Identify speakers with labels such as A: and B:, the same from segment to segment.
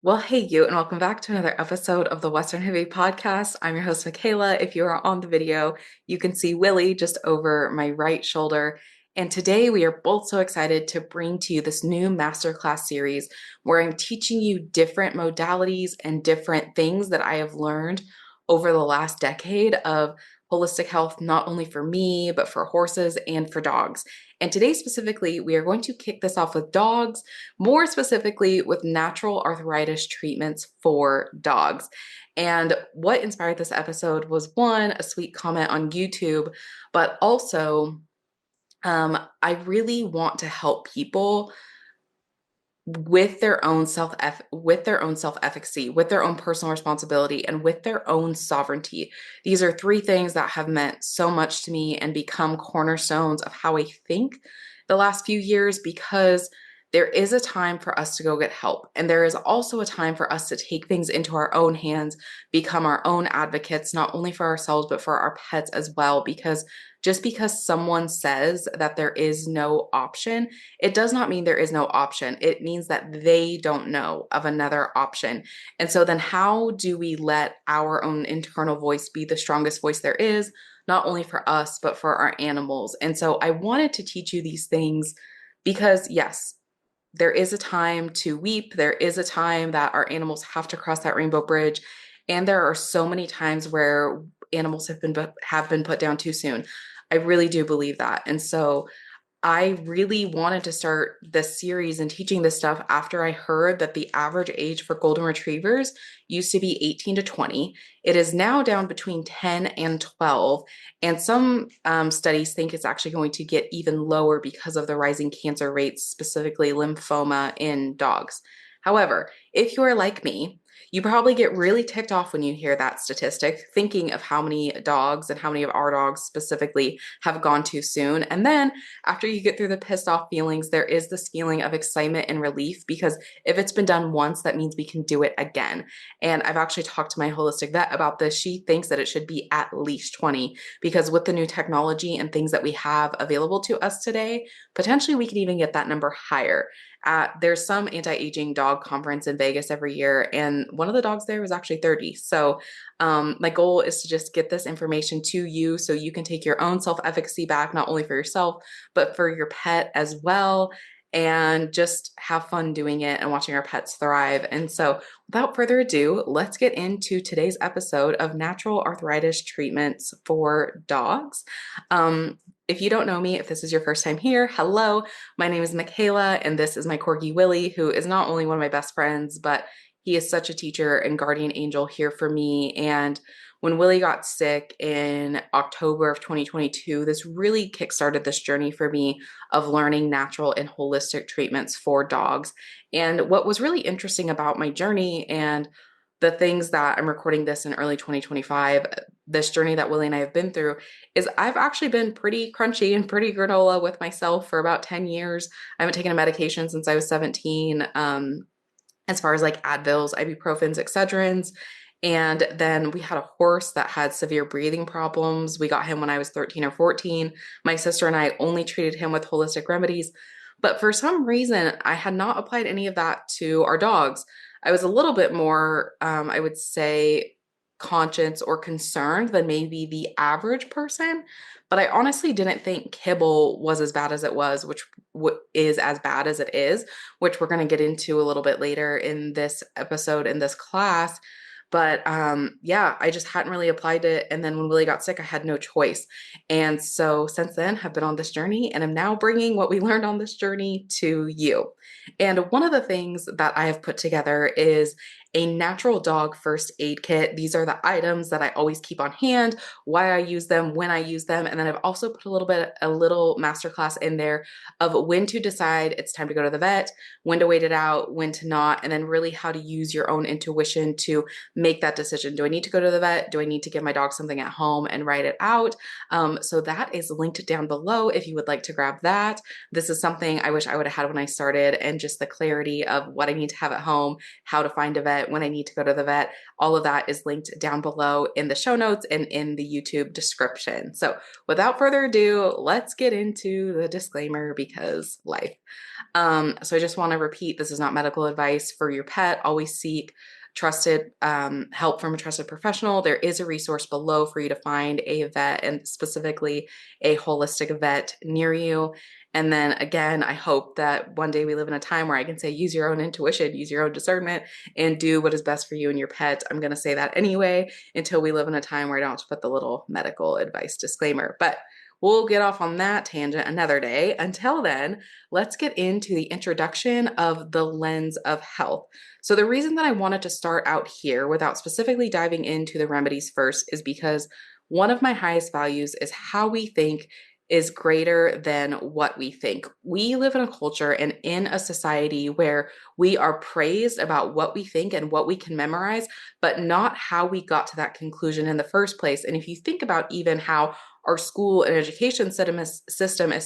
A: Well, hey, you, and welcome back to another episode of the Western Hippie Podcast. I'm your host, Michaela. If you are on the video, you can see Willie just over my right shoulder. And today we are both so excited to bring to you this new masterclass series where I'm teaching you different modalities and different things that I have learned over the last decade of holistic health, not only for me, but for horses and for dogs. And today specifically, we are going to kick this off with dogs, more specifically with natural arthritis treatments for dogs. And what inspired this episode was one, a sweet comment on YouTube, but also I really want to help people with their own self-efficacy, with their own personal responsibility, and with their own sovereignty. These are three things that have meant so much to me and become cornerstones of how I think the last few years, because there is a time for us to go get help. And there is also a time for us to take things into our own hands, become our own advocates, not only for ourselves, but for our pets as well. Because just because someone says that there is no option, it does not mean there is no option. It means that they don't know of another option. And so then how do we let our own internal voice be the strongest voice there is, not only for us, but for our animals? And so I wanted to teach you these things because, yes, there is a time to weep. There is a time that our animals have to cross that rainbow bridge. And there are so many times where animals have been put down too soon. I really do believe that. And so I really wanted to start this series and teaching this stuff after I heard that the average age for golden retrievers used to be 18 to 20. It is now down between 10 and 12. And some studies think it's actually going to get even lower because of the rising cancer rates, specifically lymphoma in dogs. However, if you are like me, you probably get really ticked off when you hear that statistic, thinking of how many dogs and how many of our dogs specifically have gone too soon. And then after you get through the pissed off feelings, there is this feeling of excitement and relief because if it's been done once, that means we can do it again. And I've actually talked to my holistic vet about this. She thinks that it should be at least 20 because with the new technology and things that we have available to us today, potentially we could even get that number higher. There's some anti-aging dog conference in Vegas every year, and one of the dogs there was actually 30. So my goal is to just get this information to you so you can take your own self-efficacy back, not only for yourself, but for your pet as well, and just have fun doing it and watching our pets thrive. And so without further ado, let's get into today's episode of natural arthritis treatments for dogs. If you don't know me, if this is your first time here, hello, my name is Michaela, and this is my Corgi Willie, who is not only one of my best friends, but he is such a teacher and guardian angel here for me. And when Willie got sick in October of 2022, this really kickstarted this journey for me of learning natural and holistic treatments for dogs. And what was really interesting about my journey and the things that I'm recording this in early 2025, this journey that Willie and I have been through, is I've actually been pretty crunchy and pretty granola with myself for about 10 years. I haven't taken a medication since I was 17, as far as like Advils, ibuprofens, Excedrins. And then we had a horse that had severe breathing problems. We got him when I was 13 or 14. My sister and I only treated him with holistic remedies. But for some reason, I had not applied any of that to our dogs. I was a little bit more, I would say, conscious or concerned than maybe the average person. But I honestly didn't think kibble was as bad as it was, which is as bad as it is, which we're going to get into a little bit later in this episode, in this class. But yeah, I just hadn't really applied it. And then when Willie got sick, I had no choice. And so since then, have been on this journey and I'm now bringing what we learned on this journey to you. And one of the things that I have put together is a natural dog first aid kit. These are the items that I always keep on hand, why I use them, when I use them. And then I've also put a little masterclass in there of when to decide it's time to go to the vet, when to wait it out, when to not, and then really how to use your own intuition to make that decision. Do I need to go to the vet? Do I need to give my dog something at home and write it out? So that is linked down below if you would like to grab that. This is something I wish I would have had when I started, and just the clarity of what I need to have at home, how to find a vet, when I need to go to the vet. All of that is linked down below in the show notes and in the YouTube description. So without further ado, let's get into the disclaimer because life. So I just want to repeat, this is not medical advice for your pet. Always seek trusted help from a trusted professional. There is a resource below for you to find a vet, and specifically a holistic vet near you. And then again, I hope that one day we live in a time where I can say, use your own intuition, use your own discernment, and do what is best for you and your pet. I'm going to say that anyway, until we live in a time where I don't have to put the little medical advice disclaimer. But we'll get off on that tangent another day. Until then, let's get into the introduction of the lens of health. So the reason that I wanted to start out here without specifically diving into the remedies first is because one of my highest values is how we think is greater than what we think. We live in a culture and in a society where we are praised about what we think and what we can memorize, but not how we got to that conclusion in the first place. And if you think about even how our school and education system is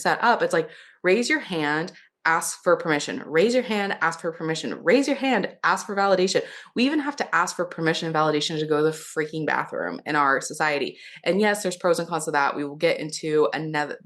A: set up, it's like, raise your hand, ask for permission, raise your hand, ask for permission, raise your hand, ask for validation. We even have to ask for permission and validation to go to the freaking bathroom in our society. And yes, there's pros and cons to that. We will get into another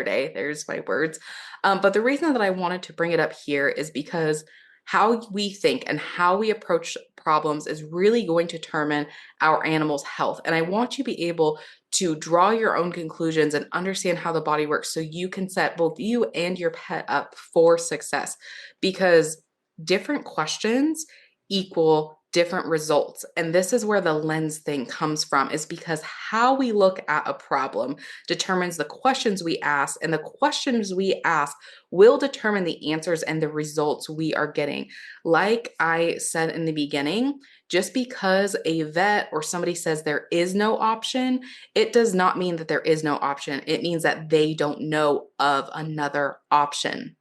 A: day. There's my words. But the reason that I wanted to bring it up here is because how we think and how we approach problems is really going to determine our animal's health. And I want you to be able to draw your own conclusions and understand how the body works so you can set both you and your pet up for success, because different questions equal different results. And this is where the lens thing comes from, is because how we look at a problem determines the questions we ask, and the questions we ask will determine the answers and the results we are getting. Like I said in the beginning, just because a vet or somebody says there is no option, it does not mean that there is no option. It means that they don't know of another option.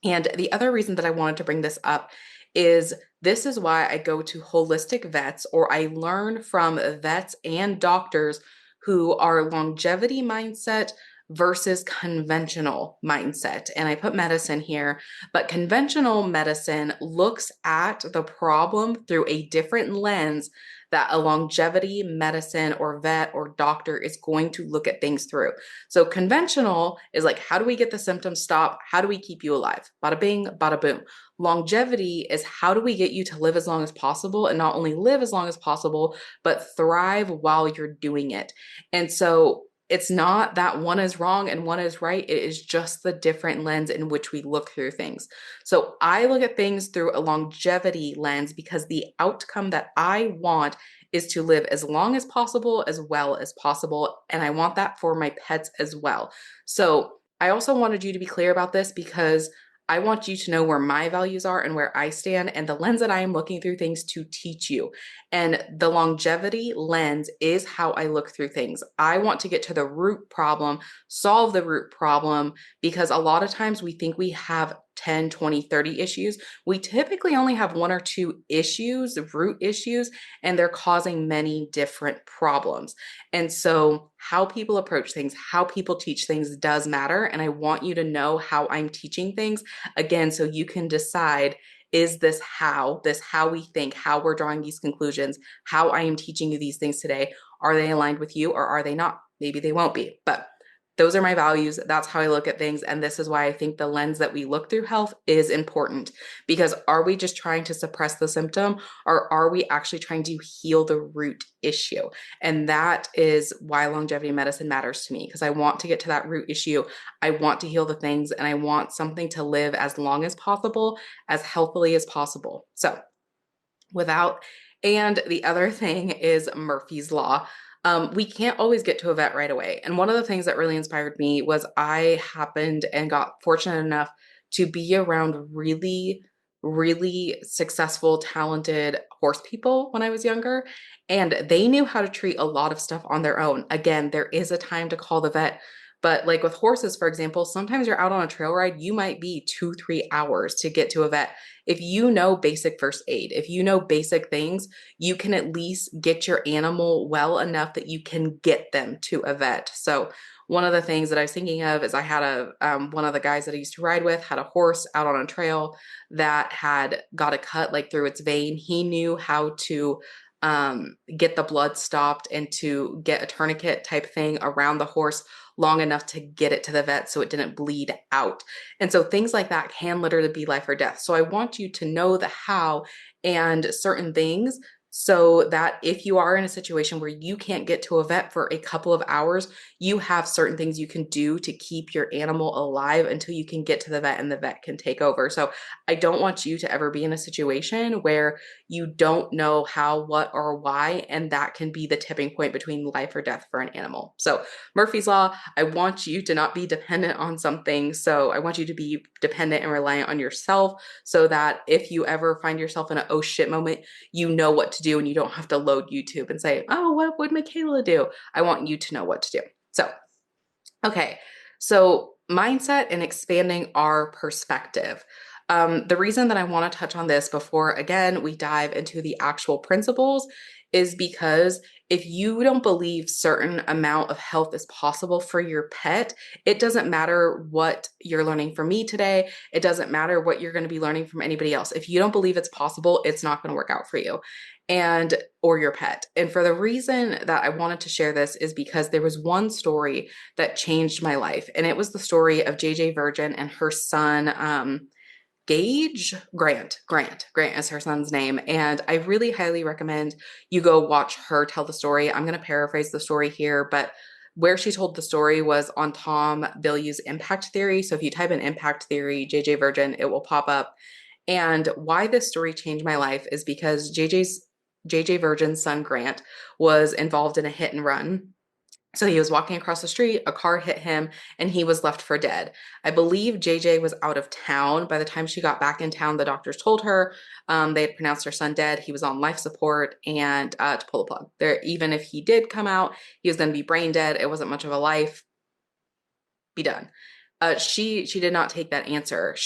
A: And the other reason that I wanted to bring this up is this is why I go to holistic vets, or I learn from vets and doctors who are longevity mindset versus conventional mindset. And I put medicine here, but conventional medicine looks at the problem through a different lens that a longevity medicine or vet or doctor is going to look at things through. So conventional is like, how do we get the symptoms stopped? How do we keep you alive? Bada bing, bada boom. Longevity is, how do we get you to live as long as possible, and not only live as long as possible, but thrive while you're doing it. And so it's not that one is wrong and one is right. It is just the different lens in which we look through things. So I look at things through a longevity lens because the outcome that I want is to live as long as possible, as well as possible. And I want that for my pets as well. So I also wanted you to be clear about this because I want you to know where my values are and where I stand, and the lens that I am looking through things to teach you. And the longevity lens is how I look through things. I want to get to the root problem, solve the root problem, because a lot of times we think we have 10, 20, 30 issues. We typically only have one or two issues, root issues, and they're causing many different problems. And so how people approach things, how people teach things does matter. And I want you to know how I'm teaching things, again, so you can decide, is this how we think, how we're drawing these conclusions, how I am teaching you these things today, are they aligned with you or are they not? Maybe they won't be, but those are my values. That's how I look at things. And this is why I think the lens that we look through health is important, because are we just trying to suppress the symptom, or are we actually trying to heal the root issue? And that is why longevity medicine matters to me, because I want to get to that root issue. I want to heal the things, and I want something to live as long as possible, as healthily as possible. So and the other thing is Murphy's Law. We can't always get to a vet right away. And one of the things that really inspired me was I happened and got fortunate enough to be around really, really successful, talented horse people when I was younger. And they knew how to treat a lot of stuff on their own. Again, there is a time to call the vet. But like with horses, for example, sometimes you're out on a trail ride, you might be 2-3 hours to get to a vet. If you know basic first aid, if you know basic things, you can at least get your animal well enough that you can get them to a vet. So one of the things that I was thinking of is I had one of the guys that I used to ride with had a horse out on a trail that had got a cut like through its vein. He knew how to get the blood stopped and to get a tourniquet type thing around the horse long enough to get it to the vet so it didn't bleed out. And so things like that can literally be life or death. So I want you to know the how and certain things so that if you are in a situation where you can't get to a vet for a couple of hours, you have certain things you can do to keep your animal alive until you can get to the vet and the vet can take over. So I don't want you to ever be in a situation where you don't know how, what, or why, and that can be the tipping point between life or death for an animal. So Murphy's Law, I want you to not be dependent on something. So I want you to be dependent and reliant on yourself so that if you ever find yourself in an oh shit moment, you know what to do and you don't have to load YouTube and say, oh, what would Michaela do? I want you to know what to do. So, okay. So mindset and expanding our perspective. The reason that I want to touch on this before, again, we dive into the actual principles is because if you don't believe certain amount of health is possible for your pet, it doesn't matter what you're learning from me today. It doesn't matter what you're going to be learning from anybody else. If you don't believe it's possible, it's not going to work out for you and or your pet. And for the reason that I wanted to share this is because there was one story that changed my life. And it was the story of JJ Virgin and her son, Grant is her son's name. And I really highly recommend you go watch her tell the story. I'm going to paraphrase the story here, but where she told the story was on Tom Bilyeu's impact theory. So if you type in impact theory, JJ Virgin, it will pop up. And why this story changed my life is because JJ Virgin's son Grant was involved in a hit and run. So he was walking across the street, a car hit him, and he was left for dead. I believe JJ was out of town. By the time she got back in town, the doctors told her they had pronounced her son dead. He was on life support and to pull the plug. There, even if he did come out, he was going to be brain dead. It wasn't much of a life. Be done. She did not take that answer.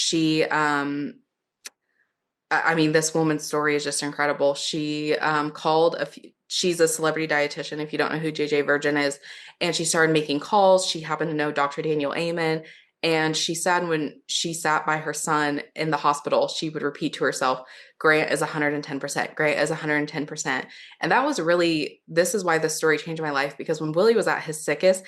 A: I mean, this woman's story is just incredible. She called she's a celebrity dietitian, if you don't know who JJ Virgin is, and she started making calls. She happened to know Dr. Daniel Amen, and she said when she sat by her son in the hospital, she would repeat to herself, Grant is 110%, Grant is 110%. And that was really, this is why this story changed my life, because when Willie was at his sickest,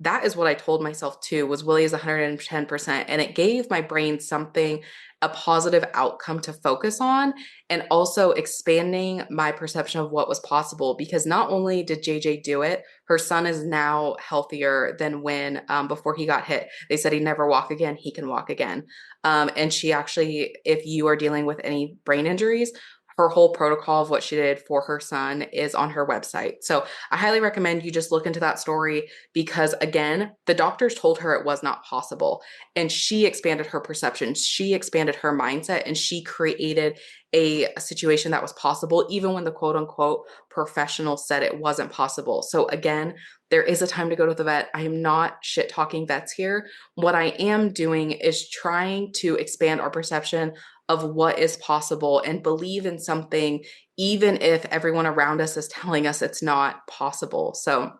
A: that is what I told myself too, was Willie is 110%. And it gave my brain something, a positive outcome to focus on, and also expanding my perception of what was possible. Because not only did JJ do it, her son is now healthier than when, before he got hit. They said he'd never walk again. He can walk again. And she actually, if you are dealing with any brain injuries, her whole protocol of what she did for her son is on her website. So I highly recommend you just look into that story because, again, the doctors told her it was not possible. And she expanded her perception. She expanded her mindset and she created a situation that was possible, even when the quote unquote professional said it wasn't possible. So again, there is a time to go to the vet. I am not shit talking vets here. What I am doing is trying to expand our perception of what is possible and believe in something, even if everyone around us is telling us it's not possible. So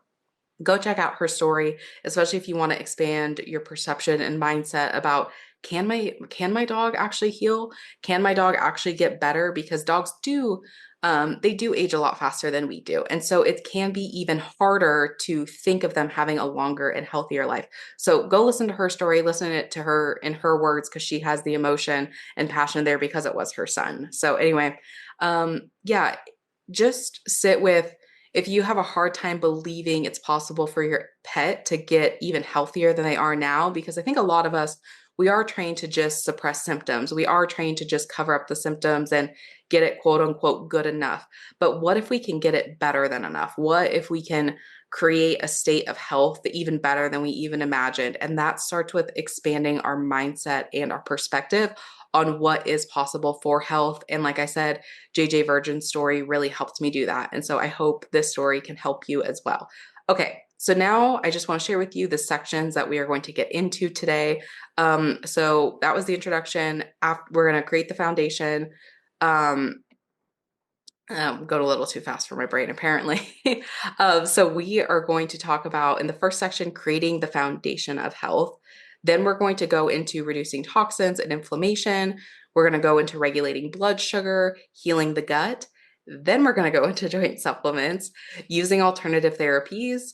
A: go check out her story, especially if you want to expand your perception and mindset about can my dog actually heal? Can my dog actually get better? Because dogs do they do age a lot faster than we do. And so it can be even harder to think of them having a longer and healthier life. So go listen to her story, listen it to her in her words, because she has the emotion and passion there because it was her son. So anyway, yeah, just sit with, if you have a hard time believing it's possible for your pet to get even healthier than they are now, because I think a lot of us, we are trained to just suppress symptoms. We are trained to just cover up the symptoms and get it quote unquote good enough. But what if we can get it better than enough? What if we can create a state of health even better than we even imagined? And that starts with expanding our mindset and our perspective on what is possible for health. And like I said, JJ Virgin's story really helped me do that. And so I hope this story can help you as well. Okay, so now I just want to share with you the sections that we are going to get into today. So that was the introduction. We're going to create the foundation. Going a little too fast for my brain, apparently. So we are going to talk about, in the first section, creating the foundation of health. Then we're going to go into reducing toxins and inflammation. We're going to go into regulating blood sugar, healing the gut. Then we're going to go into joint supplements, using alternative therapies,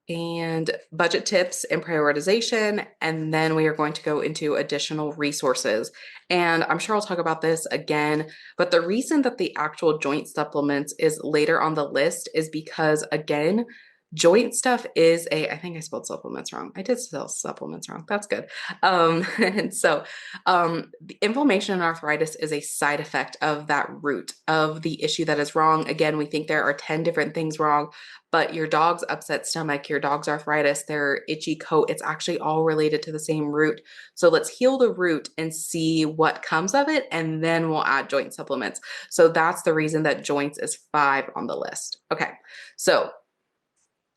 A: and budget tips and prioritization. And then we are going to go into additional resources. And I'm sure I'll talk about this again, but the reason that the actual joint supplements is later on the list is because, again, joint stuff is I think I spelled supplements wrong. I did spell supplements wrong. That's good. And so the inflammation and arthritis is a side effect of that root of the issue that is wrong. Again, we think there are 10 different things wrong, but your dog's upset stomach, your dog's arthritis, their itchy coat, it's actually all related to the same root. So let's heal the root and see what comes of it, and then we'll add joint supplements. So that's the reason that joints is 5 on the list. Okay, so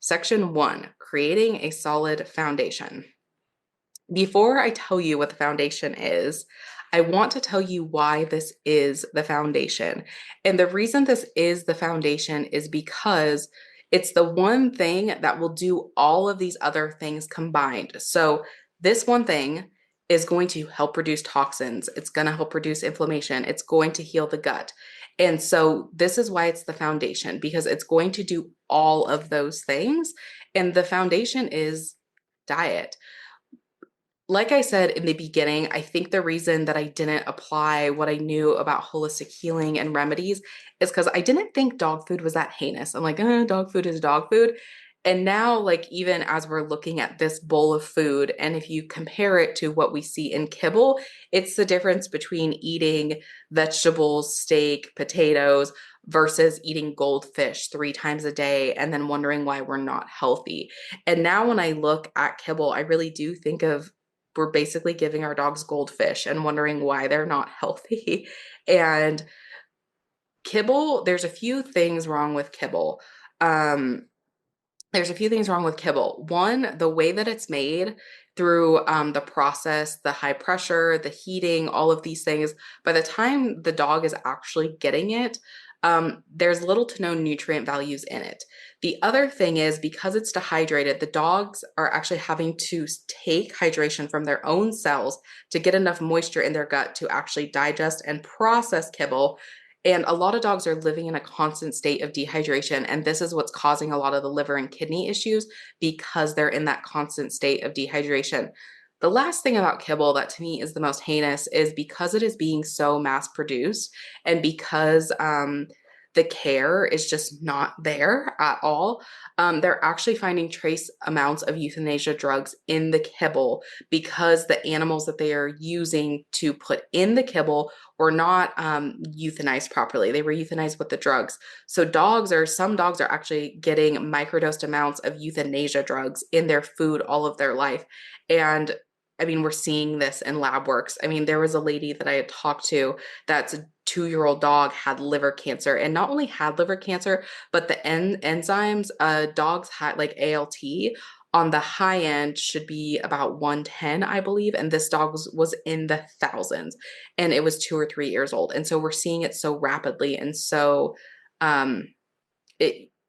A: Section 1, creating a solid foundation. Before I tell you what the foundation is, I want to tell you why this is the foundation. And the reason this is the foundation is because it's the one thing that will do all of these other things combined. So this one thing is going to help reduce toxins. It's going to help reduce inflammation. It's going to heal the gut. And so this is why it's the foundation, because it's going to do all of those things. And the foundation is diet. Like I said in the beginning, I think the reason that I didn't apply what I knew about holistic healing and remedies is because I didn't think dog food was that heinous. I'm like, dog food is dog food. And now, like, even as we're looking at this bowl of food, and if you compare it to what we see in kibble, it's the difference between eating vegetables, steak, potatoes, versus eating goldfish 3 times a day and then wondering why we're not healthy. And now when I look at kibble, I really do think of, we're basically giving our dogs goldfish and wondering why they're not healthy. And kibble, there's a few things wrong with kibble. There's a few things wrong with kibble. One, the way that it's made through the process, the high pressure, the heating, all of these things, by the time the dog is actually getting it, there's little to no nutrient values in it. The other thing is, because it's dehydrated, the dogs are actually having to take hydration from their own cells to get enough moisture in their gut to actually digest and process kibble. And a lot of dogs are living in a constant state of dehydration. And this is what's causing a lot of the liver and kidney issues, because they're in that constant state of dehydration. The last thing about kibble that to me is the most heinous is because it is being so mass produced, and because the care is just not there at all. They're actually finding trace amounts of euthanasia drugs in the kibble because the animals that they are using to put in the kibble were not euthanized properly. They were euthanized with the drugs. So some dogs are actually getting microdosed amounts of euthanasia drugs in their food all of their life. And I mean, we're seeing this in lab works. I mean, there was a lady that I had talked to that's a 2-year-old dog had liver cancer, and not only had liver cancer, but the enzymes, dogs had like ALT on the high end should be about 110, I believe. And this dog was in the thousands, and it was 2 or 3 years old. And so we're seeing it so rapidly. And so,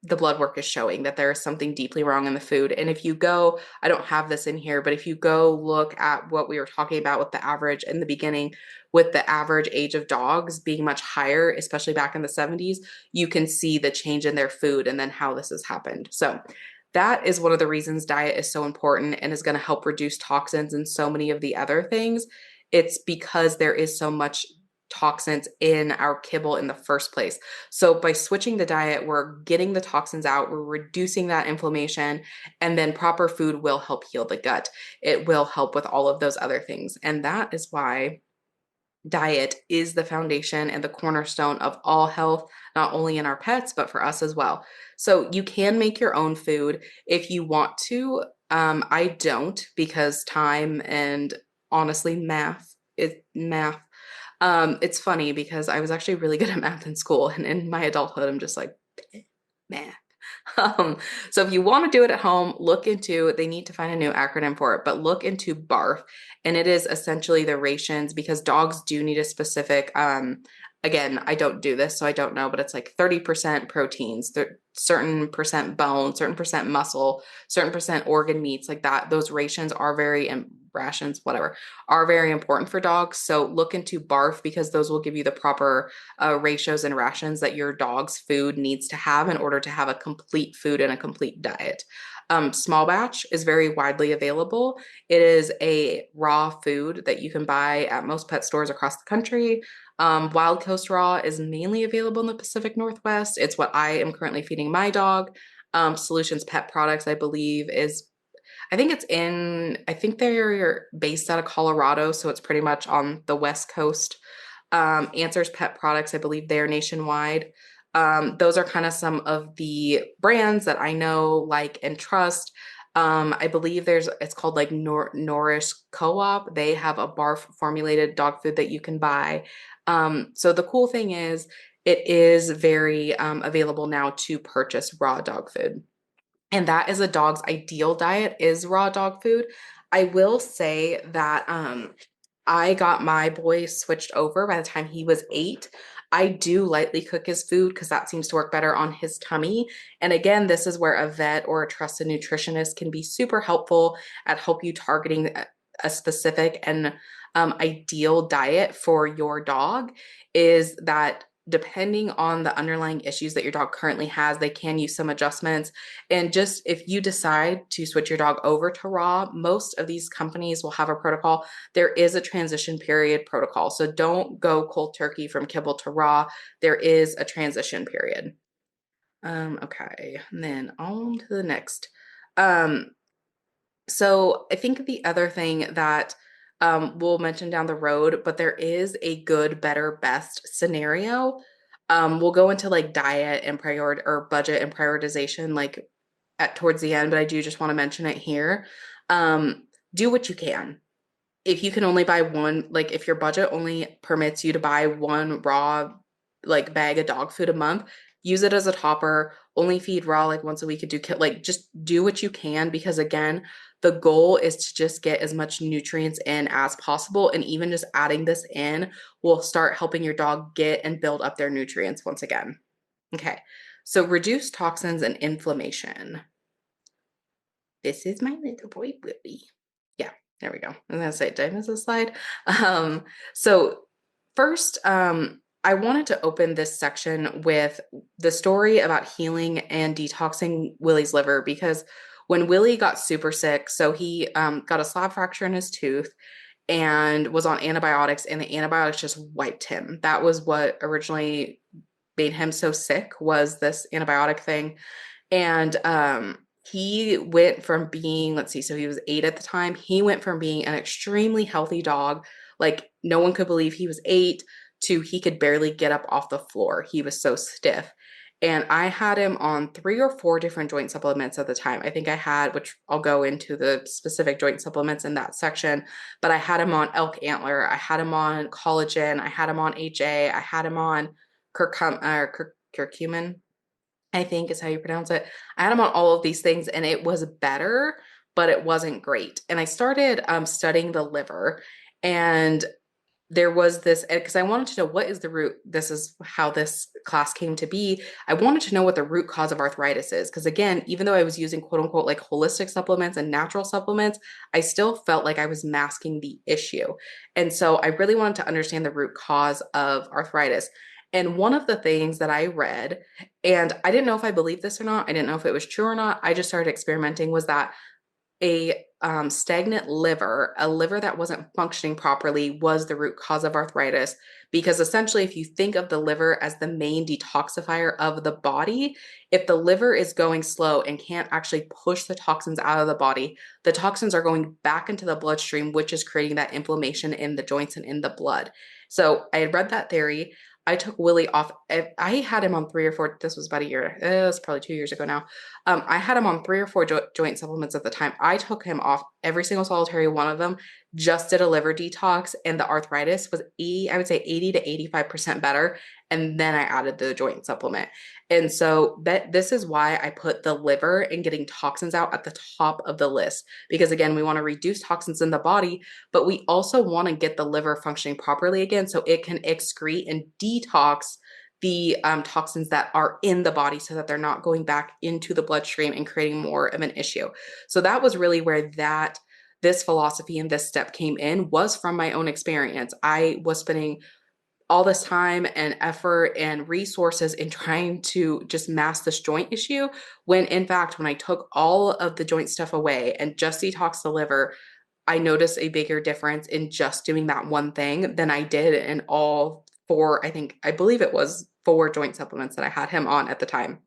A: the blood work is showing that there is something deeply wrong in the food. And if you go, I don't have this in here, but if you go look at what we were talking about with the average in the beginning, with the average age of dogs being much higher, especially back in the 70s, you can see the change in their food and then how this has happened. So that is one of the reasons diet is so important and is going to help reduce toxins and so many of the other things. It's because there is so much toxins in our kibble in the first place. So by switching the diet, we're getting the toxins out, we're reducing that inflammation, and then proper food will help heal the gut. It will help with all of those other things. And that is why diet is the foundation and the cornerstone of all health, not only in our pets, but for us as well. So you can make your own food if you want to. I don't, because time and honestly, math. It's funny because I was actually really good at math in school, and in my adulthood, I'm just like, math. So if you want to do it at home, look into, they need to find a new acronym for it, but look into BARF, and it is essentially the rations, because dogs do need a specific, again, I don't do this, so I don't know, but it's like 30% proteins, certain percent bone, certain percent muscle, certain percent organ meats like that. Those rations are rations, whatever, are very important for dogs. So look into barf because those will give you the proper ratios and rations that your dog's food needs to have in order to have a complete food and a complete diet. Small batch is very widely available. It is a raw food that you can buy at most pet stores across the country. Wild Coast Raw is mainly available in the Pacific Northwest. It's what I am currently feeding my dog. Solutions Pet Products, I believe, I think they're based out of Colorado, so it's pretty much on the West Coast. Answers Pet Products, I believe they're nationwide. Those are kind of some of the brands that I know, like, and trust. I believe it's called like Nourish Co-op. They have a barf formulated dog food that you can buy. So the cool thing is it is very available now to purchase raw dog food. And that is a dog's ideal diet is raw dog food. I will say that I got my boy switched over by the time he was 8. I do lightly cook his food because that seems to work better on his tummy. And again, this is where a vet or a trusted nutritionist can be super helpful at help you targeting a specific and ideal diet for your dog. Is that depending on the underlying issues that your dog currently has, they can use some adjustments. And just if you decide to switch your dog over to raw, most of these companies will have a protocol. There is a transition period protocol. So don't go cold turkey from kibble to raw. There is a transition period. Okay, and then on to the next. So I think the other thing that we'll mention down the road, but there is a good, better, best scenario. We'll go into like diet and budget and prioritization like at towards the end, but I do just want to mention it here. Do what you can. If you can only buy one, like if your budget only permits you to buy one raw like bag of dog food a month, use it as a topper, only feed raw like once a week and like just do what you can because again, the goal is to just get as much nutrients in as possible. And even just adding this in will start helping your dog get and build up their nutrients once again. Okay, so reduce toxins and inflammation. This is my little boy, Willie. Yeah, there we go. I'm gonna say, did I miss a slide? So first, I wanted to open this section with the story about healing and detoxing Willie's liver because when Willie got super sick, so he got a slab fracture in his tooth and was on antibiotics, and the antibiotics just wiped him. That was what originally made him so sick, was this antibiotic thing. And he went from being, let's see, so he was 8 at the time. He went from being an extremely healthy dog, like no one could believe he was 8, to he could barely get up off the floor. He was so stiff. And I had him on 3 or 4 different joint supplements at the time. I think I had, which I'll go into the specific joint supplements in that section, but I had him on elk antler. I had him on collagen. I had him on HA. I had him on curcumin, I think is how you pronounce it. I had him on all of these things and it was better, but it wasn't great. And I started studying the liver, and there was this, because I wanted to know what is the root. This is how this class came to be. I wanted to know what the root cause of arthritis is. Because again, even though I was using quote unquote like holistic supplements and natural supplements, I still felt like I was masking the issue. And so I really wanted to understand the root cause of arthritis. And one of the things that I read, and I didn't know if I believed this or not, I didn't know if it was true or not, I just started experimenting, was that a stagnant liver, a liver that wasn't functioning properly, was the root cause of arthritis. Because essentially, if you think of the liver as the main detoxifier of the body, if the liver is going slow and can't actually push the toxins out of the body, the toxins are going back into the bloodstream, which is creating that inflammation in the joints and in the blood. So I had read that theory. I took Willie off. I had him on 3 or 4. This was about a year. It was probably 2 years ago now. I had him on 3 or 4 joint supplements at the time. I took him off every single solitary one of them, just did a liver detox, and the arthritis was I would say 80 to 85% better. And then I added the joint supplement. And so this is why I put the liver and getting toxins out at the top of the list. Because again, we want to reduce toxins in the body, but we also want to get the liver functioning properly again so it can excrete and detox the toxins that are in the body so that they're not going back into the bloodstream and creating more of an issue. So that was really where this philosophy and this step came in, was from my own experience. I was spending all this time and effort and resources in trying to just mask this joint issue, when in fact, when I took all of the joint stuff away and just detoxed the liver, I noticed a bigger difference in just doing that one thing than I did in all four, I believe it was four joint supplements that I had him on at the time.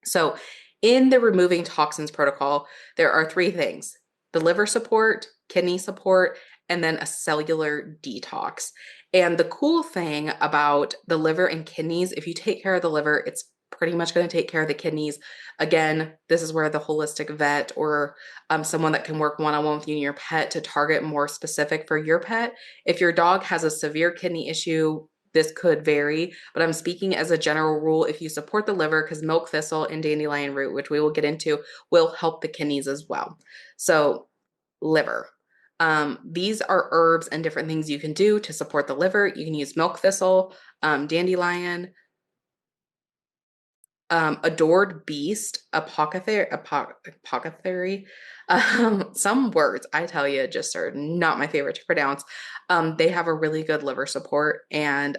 A: So in the removing toxins protocol, there are three things: the liver support, kidney support, and then a cellular detox. And the cool thing about the liver and kidneys, if you take care of the liver, it's pretty much going to take care of the kidneys. Again, this is where the holistic vet or someone that can work one-on-one with you and your pet to target more specific for your pet. If your dog has a severe kidney issue, this could vary, but I'm speaking as a general rule. If you support the liver, because milk thistle and dandelion root, which we will get into, will help the kidneys as well. So liver. These are herbs and different things you can do to support the liver. You can use milk thistle, dandelion, adored beast, apothecary. Some words, I tell you, just are not my favorite to pronounce. They have a really good liver support and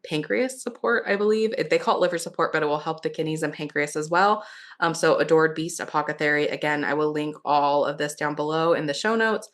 A: pancreas support, I believe. They call it liver support, but it will help the kidneys and pancreas as well. So adored beast, apothecary. Again, I will link all of this down below in the show notes.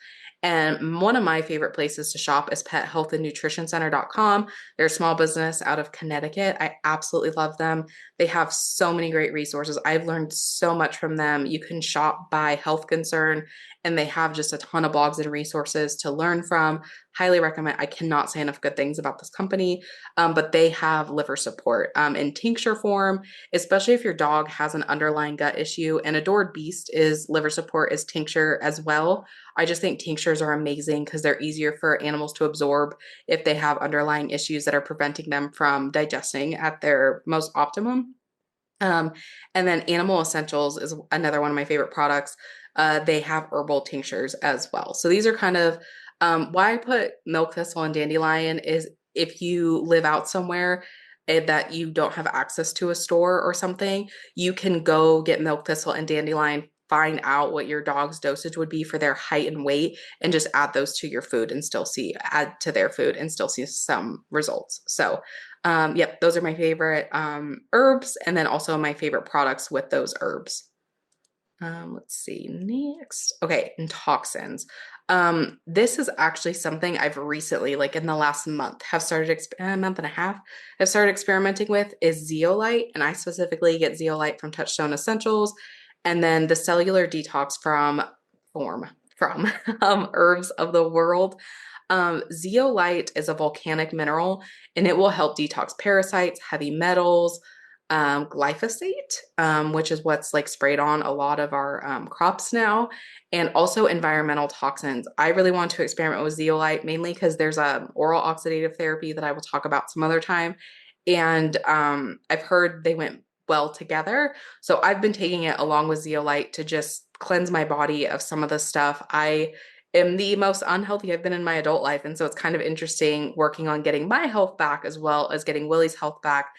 A: And one of my favorite places to shop is pethealthandnutritioncenter.com. They're a small business out of Connecticut. I absolutely love them. They have so many great resources. I've learned so much from them. You can shop by health concern, and they have just a ton of blogs and resources to learn from. Highly recommend. I cannot say enough good things about this company, but they have liver support in tincture form, especially if your dog has an underlying gut issue. And Adored Beast is liver support is tincture as well. I just think tinctures are amazing because they're easier for animals to absorb if they have underlying issues that are preventing them from digesting at their most optimum. Um, and then Animal Essentials is another one of my favorite products. They have herbal tinctures as well. So these are kind of why I put milk thistle and dandelion is if you live out somewhere that you don't have access to a store or something, you can go get milk thistle and dandelion, find out what your dog's dosage would be for their height and weight, and just add those to your food and add to their food and still see some results. So yep, those are my favorite herbs, and then also my favorite products with those herbs. Let's see next. Okay, and toxins. This is actually something I've recently, like in the last month, have started month and a half, have started experimenting with is zeolite, and I specifically get zeolite from Touchstone Essentials, and then the cellular detox from Herbs of the World. Zeolite is a volcanic mineral, and it will help detox parasites, heavy metals, glyphosate, which is what's like sprayed on a lot of our crops now, and also environmental toxins. I really want to experiment with zeolite mainly because there's a oral oxidative therapy that I will talk about some other time, and I've heard they went well together. So I've been taking it along with zeolite to just cleanse my body of some of the stuff. I am the most unhealthy I've been in my adult life, and so it's kind of interesting working on getting my health back as well as getting Willie's health back.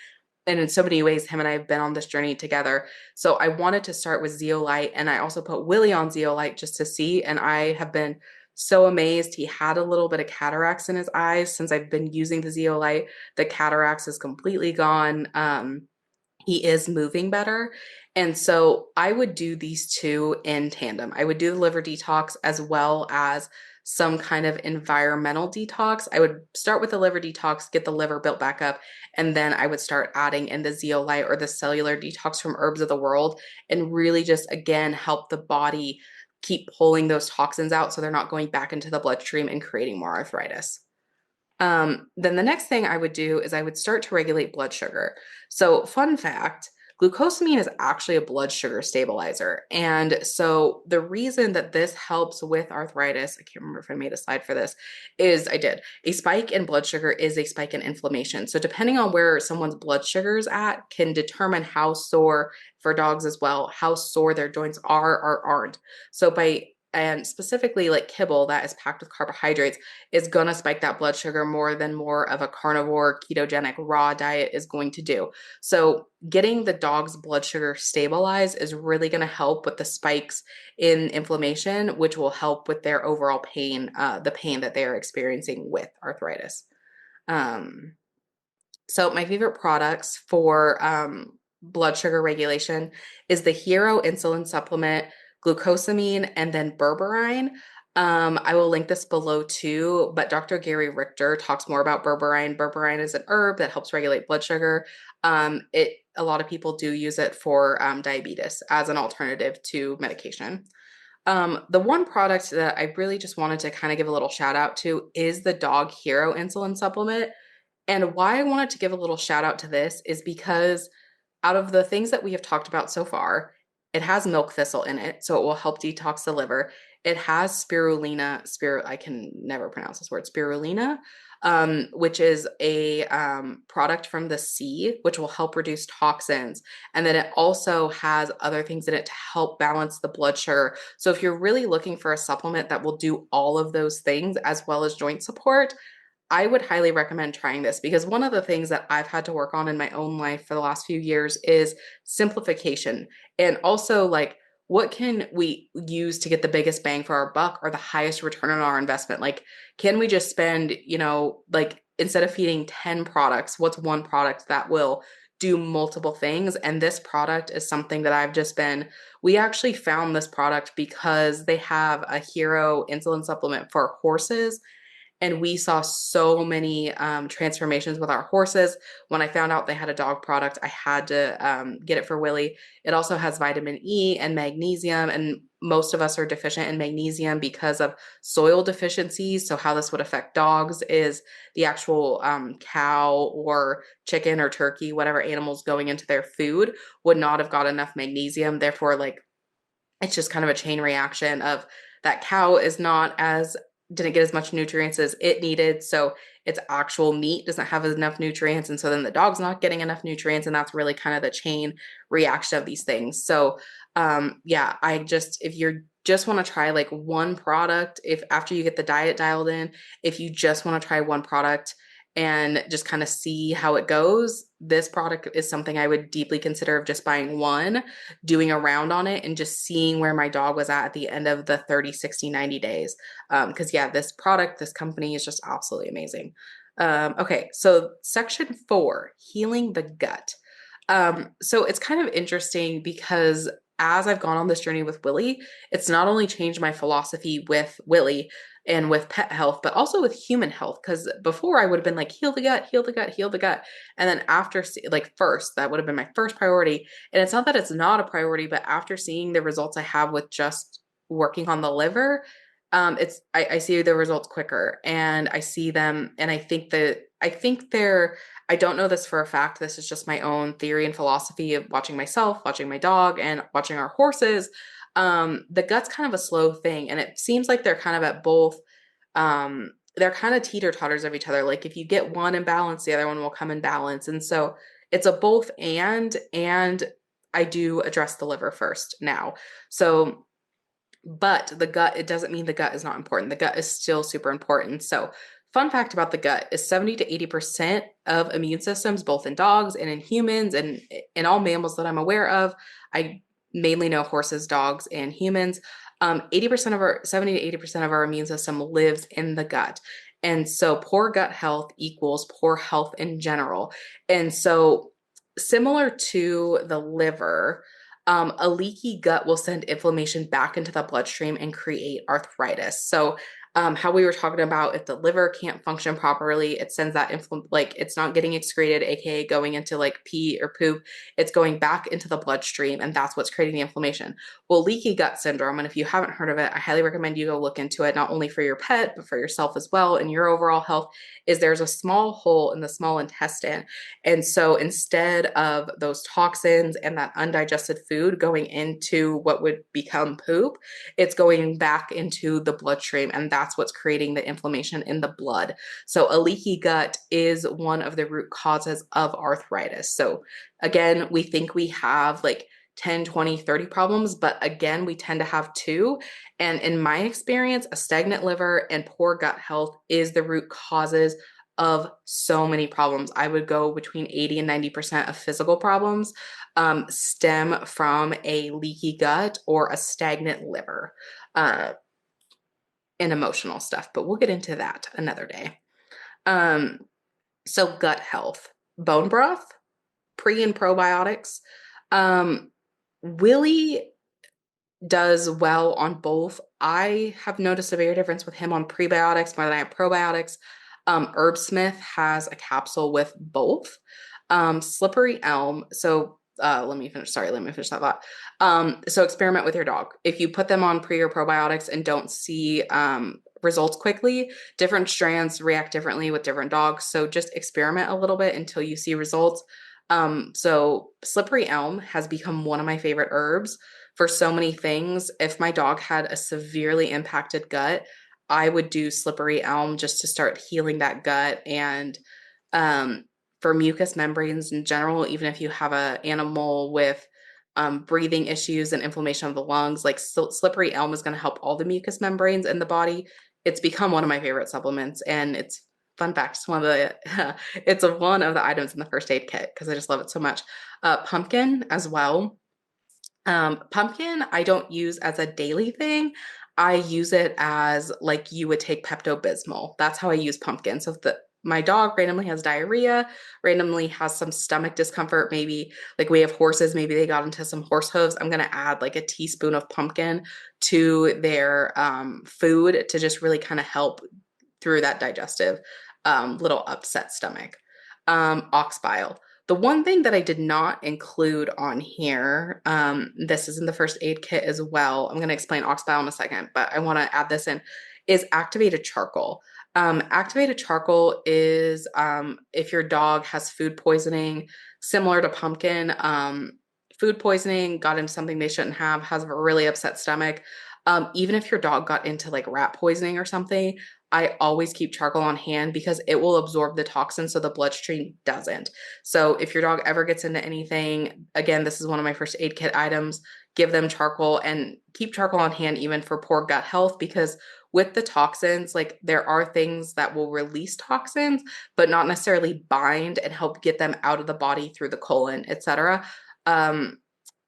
A: And in so many ways, him and I have been on this journey together. So I wanted to start with zeolite, and I also put Willie on zeolite just to see. And I have been so amazed. He had a little bit of cataracts in his eyes since I've been using the zeolite. The cataracts is completely gone. He is moving better. And so I would do these two in tandem. I would do the liver detox as well as some kind of environmental detox. I would start with the liver detox, get the liver built back up, and then I would start adding in the zeolite or the cellular detox from Herbs of the World, and really just, again, help the body keep pulling those toxins out so they're not going back into the bloodstream and creating more arthritis. Then the next thing I would do is I would start to regulate blood sugar. So fun fact, glucosamine is actually a blood sugar stabilizer. And so the reason that this helps with arthritis, I can't remember if I made a slide for this, is I did. A spike in blood sugar is a spike in inflammation. So depending on where someone's blood sugar is at can determine how sore, for dogs as well, how sore their joints are or aren't. So by and specifically like kibble that is packed with carbohydrates is going to spike that blood sugar more than more of a carnivore ketogenic raw diet is going to do. So getting the dog's blood sugar stabilized is really going to help with the spikes in inflammation, which will help with their overall pain, the pain that they are experiencing with arthritis. Um, so my favorite products for blood sugar regulation is the Hero insulin supplement, glucosamine, and then berberine. I will link this below too, but Dr. Gary Richter talks more about berberine. Berberine is an herb that helps regulate blood sugar. A lot of people do use it for diabetes as an alternative to medication. The one product that I really just wanted to kind of give a little shout out to is the Dog Hero insulin supplement. And why I wanted to give a little shout out to this is because out of the things that we have talked about so far, it has milk thistle in it, so it will help detox the liver. It has I can never pronounce this word, spirulina, which is a product from the sea, which will help reduce toxins. And then it also has other things in it to help balance the blood sugar. So if you're really looking for a supplement that will do all of those things as well as joint support, I would highly recommend trying this because one of the things that I've had to work on in my own life for the last few years is simplification and also like what can we use to get the biggest bang for our buck or the highest return on our investment? Like, can we just spend, like instead of feeding 10 products, what's one product that will do multiple things? And this product is something that we actually found this product because they have a Hero insulin supplement for horses and we saw so many transformations with our horses. When I found out they had a dog product, I had to get it for Willie. It also has vitamin E and magnesium, and most of us are deficient in magnesium because of soil deficiencies. So how this would affect dogs is the actual cow or chicken or turkey, whatever animals going into their food would not have got enough magnesium. Therefore, like it's just kind of a chain reaction of that cow is not as didn't get as much nutrients as it needed. So its actual meat doesn't have enough nutrients. And so then the dog's not getting enough nutrients. And that's really kind of the chain reaction of these things. So yeah, if you're just want to try like one product, if after you get the diet dialed in, if you just want to try one product and just kind of see how it goes, this product is something I would deeply consider of just buying one, doing a round on it and just seeing where my dog was at the end of the 30, 60, 90 days. Because yeah, this company is just absolutely amazing. Okay, so section 4, healing the gut. So it's kind of interesting because as I've gone on this journey with Willie, it's not only changed my philosophy with Willie and with pet health, but also with human health. Because before I would have been like, heal the gut, heal the gut, heal the gut. And then after, like, first, that would have been my first priority. And it's not that it's not a priority, but after seeing the results I have with just working on the liver, I see the results quicker and I see them. And I don't know this for a fact. This is just my own theory and philosophy of watching myself, watching my dog, and watching our horses. The gut's kind of a slow thing, and it seems like they're kind of at both. They're kind of teeter-totters of each other. Like if you get one in balance, the other one will come in balance. And so it's a both and I do address the liver first now. So but the gut, it doesn't mean the gut is not important. The gut is still super important. So fun fact about the gut is 70 to 80% of immune systems, both in dogs and in humans and in all mammals that I'm aware of. I mainly know horses, dogs, and humans. 70 to 80% of our immune system lives in the gut. And so poor gut health equals poor health in general. And so similar to the liver, a leaky gut will send inflammation back into the bloodstream and create arthritis. So how we were talking about if the liver can't function properly, it sends that like it's not getting excreted, aka going into like pee or poop. It's going back into the bloodstream, and that's what's creating the inflammation. Well, leaky gut syndrome, and if you haven't heard of it, I highly recommend you go look into it, not only for your pet but for yourself as well and your overall health. Is there's a small hole in the small intestine, and so instead of those toxins and that undigested food going into what would become poop, it's going back into the bloodstream, and that's what's creating the inflammation in the blood. So a leaky gut is one of the root causes of arthritis. So again, we think we have like 10, 20, 30 problems, but again, we tend to have two. And in my experience, a stagnant liver and poor gut health is the root causes of so many problems. I would go between 80 and 90% of physical problems stem from a leaky gut or a stagnant liver and emotional stuff, but we'll get into that another day. So gut health, bone broth, pre and probiotics. Willie does well on both. I have noticed a bigger difference with him on prebiotics more than I have probiotics. Herbsmith has a capsule with both. Slippery elm. So let me finish that thought. So experiment with your dog. If you put them on pre or probiotics and don't see results quickly, different strands react differently with different dogs. So just experiment a little bit until you see results. So slippery elm has become one of my favorite herbs for so many things. If my dog had a severely impacted gut, I would do slippery elm just to start healing that gut. And for mucous membranes in general, even if you have an animal with breathing issues and inflammation of the lungs, like slippery elm is going to help all the mucous membranes in the body. It's become one of my favorite supplements, and it's fun fact. It's one of the it's one of the items in the first aid kit because I just love it so much. Pumpkin as well. Pumpkin I don't use as a daily thing. I use it as like you would take Pepto-Bismol. That's how I use pumpkin. So if my dog randomly has diarrhea, randomly has some stomach discomfort, maybe like we have horses, maybe they got into some horse hooves, I'm going to add like a teaspoon of pumpkin to their food to just really kind of help through that digestive little upset stomach. Ox bile. The one thing that I did not include on here, this is in the first aid kit as well. I'm going to explain ox bile in a second, but I want to add this in, is activated charcoal. Activated charcoal is if your dog has food poisoning, similar to pumpkin, food poisoning, got into something they shouldn't have, has a really upset stomach. Even if your dog got into like rat poisoning or something, I always keep charcoal on hand because it will absorb the toxin so the bloodstream doesn't. So if your dog ever gets into anything, again, this is one of my first aid kit items, give them charcoal and keep charcoal on hand even for poor gut health, because with the toxins, like there are things that will release toxins, but not necessarily bind and help get them out of the body through the colon, etc.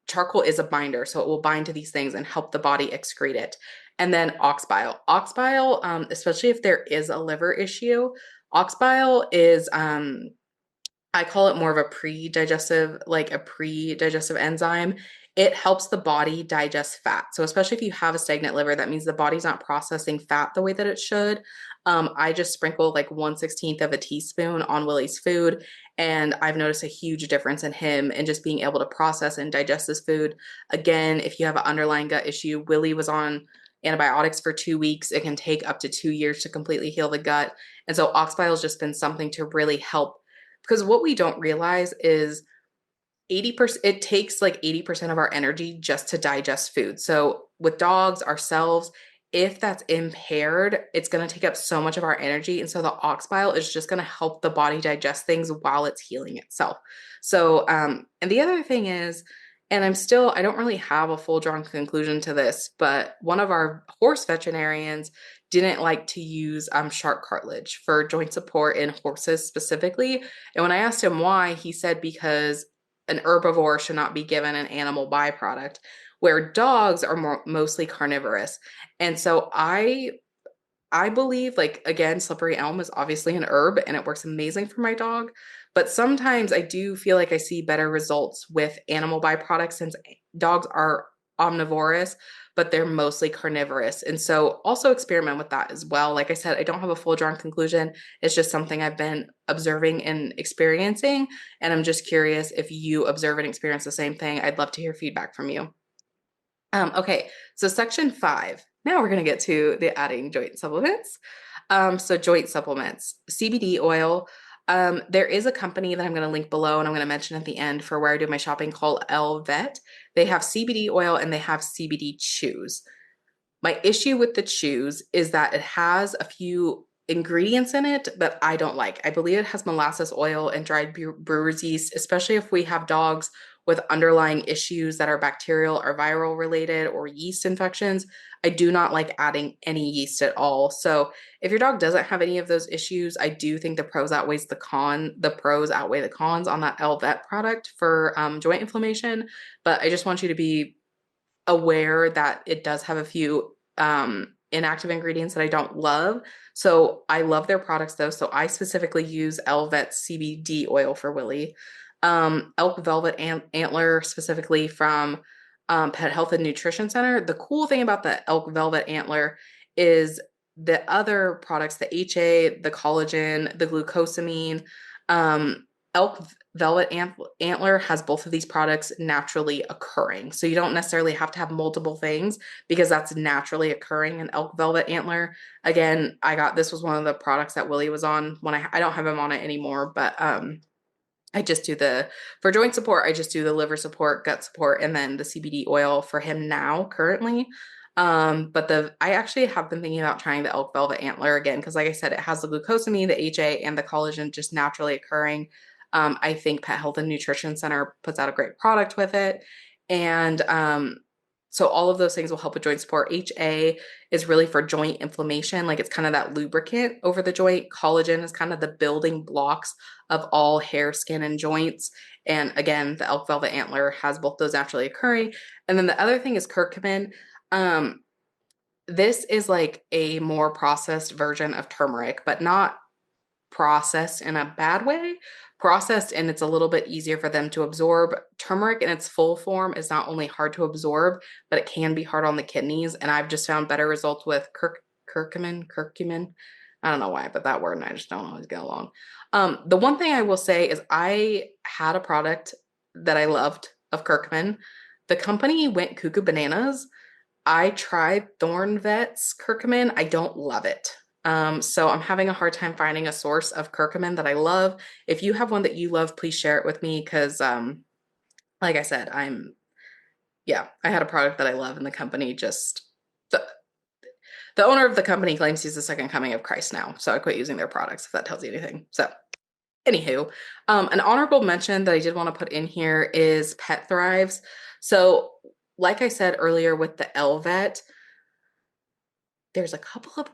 A: Charcoal is a binder, so it will bind to these things and help the body excrete it. And then ox bile. Ox bile, especially if there is a liver issue, ox bile is, I call it more of a pre-digestive enzyme. It helps the body digest fat. So especially if you have a stagnant liver, that means the body's not processing fat the way that it should. I just sprinkle like 1/16 of a teaspoon on Willie's food, and I've noticed a huge difference in him and just being able to process and digest this food. Again, if you have an underlying gut issue, Willie was on antibiotics for 2 weeks. It can take up to 2 years to completely heal the gut. And so ox bile has just been something to really help, because what we don't realize is 80%, it takes like 80% of our energy just to digest food. So with dogs, ourselves, if that's impaired, it's going to take up so much of our energy. And so the ox bile is just going to help the body digest things while it's healing itself. So, and the other thing is, and I don't really have a full drawn conclusion to this, but one of our horse veterinarians didn't like to use shark cartilage for joint support in horses specifically. And when I asked him why, he said because an herbivore should not be given an animal byproduct, where dogs are mostly carnivorous. And so I believe, like, again, slippery elm is obviously an herb and it works amazing for my dog. But sometimes I do feel like I see better results with animal byproducts, since dogs are omnivorous, but they're mostly carnivorous. And so also experiment with that as well. Like I said, I don't have a full drawn conclusion. It's just something I've been observing and experiencing. And I'm just curious if you observe and experience the same thing. I'd love to hear feedback from you. Okay, so section 5. Now we're going to get to the adding joint supplements. So joint supplements, CBD oil. There is a company that I'm going to link below and I'm going to mention at the end for where I do my shopping, called Vet. They have CBD oil and they have CBD chews. My issue with the chews is that it has a few ingredients in it that I don't like. I believe it has molasses oil and dried brewer's yeast, especially if we have dogs with underlying issues that are bacterial or viral related or yeast infections, I do not like adding any yeast at all. So if your dog doesn't have any of those issues, I do think the pros outweigh the cons on that Elvet product for joint inflammation. But I just want you to be aware that it does have a few inactive ingredients that I don't love. So I love their products though. So I specifically use Elvet CBD oil for Willie. Elk Velvet Antler specifically from Pet Health and Nutrition Center. The cool thing about the Elk Velvet Antler is the other products, the HA, the collagen, the glucosamine, Elk Velvet Antler has both of these products naturally occurring. So you don't necessarily have to have multiple things because that's naturally occurring in Elk Velvet Antler. Again, this was one of the products that Willie was on when I don't have him on it anymore, but I just do for joint support, I just do the liver support, gut support, and then the CBD oil for him now currently. But I actually have been thinking about trying the Elk Velvet Antler again, because like I said, it has the glucosamine, the HA, and the collagen just naturally occurring. I think Pet Health and Nutrition Center puts out a great product with it. And so all of those things will help with joint support. HA is really for joint inflammation. Like it's kind of that lubricant over the joint. Collagen is kind of the building blocks of all hair, skin, and joints. And again, the Elk Velvet Antler has both those naturally occurring. And then the other thing is curcumin. This is like a more processed version of turmeric, but not processed in a bad way. Processed and it's a little bit easier for them to absorb. Turmeric in its full form is not only hard to absorb, but it can be hard on the kidneys. And I've just found better results with curcumin. I don't know why, but that word and I just don't always get along. The one thing I will say is I had a product that I loved of curcumin. The company went cuckoo bananas. I tried Thorn Vet's curcumin. I don't love it. So I'm having a hard time finding a source of curcumin that I love. If you have one that you love, please share it with me because, like I said, I had a product that I love and the company the owner of the company claims he's the second coming of Christ now. So I quit using their products, if that tells you anything. So anywho, an honorable mention that I did want to put in here is Pet Thrives. So like I said earlier with the Elvet, there's a couple of